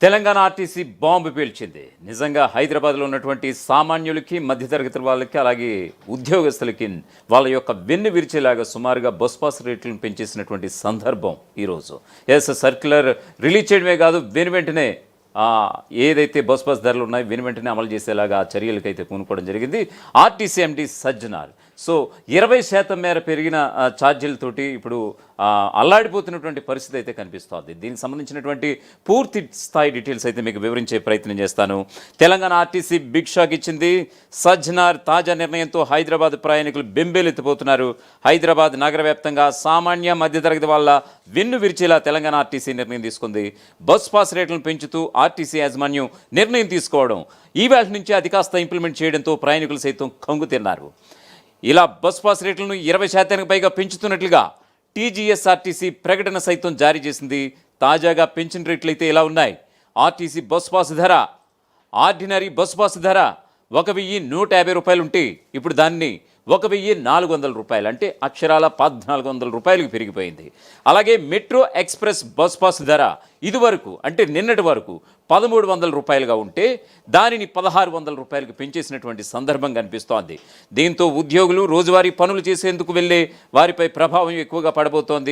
Telangana RTC bomb పేల్చింది. నిజంగా హైదరాబాద్లో ఉన్నటువంటి సామాన్యులకి, మధ్యతరగతి వాళ్ళకి, అలాగే ఉద్యోగస్తులకి వాళ్ళ యొక్క వెన్ను విరిచేలాగా సుమారుగా బస్ పాస్ రేట్లను పెంచేసినటువంటి సందర్భం ఈరోజు. సర్క్యులర్ రిలీజ్ చేయడమే కాదు, వెంటనే ఏదైతే బస్ పాస్ ధరలు ఉన్నాయో వెంటనే అమలు చేసేలాగా ఆ చర్యలకైతే పూనుకోవడం జరిగింది. ఆర్టీసీ ఎండీ సజ్జనార్ 20% మేర పెరిగిన ఛార్జీలతోటి ఇప్పుడు అల్లాడిపోతున్నటువంటి పరిస్థితి అయితే కనిపిస్తోంది. దీనికి సంబంధించినటువంటి పూర్తి స్థాయి డీటెయిల్స్ అయితే మీకు వివరించే ప్రయత్నం చేస్తాను. తెలంగాణ ఆర్టీసీ బిగ్ షాక్ ఇచ్చింది. సజ్జనార్ తాజా నిర్ణయంతో హైదరాబాద్ ప్రయాణికులు బెంబేలెత్తిపోతున్నారు. హైదరాబాద్ నగర వ్యాప్తంగా సామాన్య మధ్యతరగతి వాళ్ళ వెన్ను విరిచేలా తెలంగాణ ఆర్టీసీ నిర్ణయం తీసుకుంది. బస్ పాస్ రేట్లను పెంచుతూ ఆర్టీసీ యాజమాన్యం నిర్ణయం తీసుకోవడం, ఈవేళ నుంచి అది కాస్త ఇంప్లిమెంట్ చేయడంతో ప్రయాణికులు సైతం కంగు తిన్నారు. ఇలా బస్ పాస్ రేట్లను 20% పైగా పెంచుతున్నట్లుగా టీజీఎస్ఆర్టీసీ ప్రకటన సైతం జారీ చేసింది. తాజాగా పెంచిన రేట్లు అయితే ఇలా ఉన్నాయి. ఆర్టీసీ బస్ పాస్ ధర, ఆర్డినరీ బస్ పాస్ ధర 1150 రూపాయలు ఉంటే ఇప్పుడు దాన్ని 1400 రూపాయలు, అంటే అక్షరాల 1400 రూపాయలకు పెరిగిపోయింది. అలాగే మెట్రో ఎక్స్ప్రెస్ బస్ పాస్ ధర ఇదివరకు, అంటే నిన్నటి వరకు 1300 రూపాయలుగా ఉంటే దానిని 1600 రూపాయలకు పెంచేసినటువంటి సందర్భం కనిపిస్తోంది. దీంతో ఉద్యోగులు రోజువారీ పనులు చేసేందుకు వెళ్ళే వారిపై ప్రభావం ఎక్కువగా పడబోతోంది.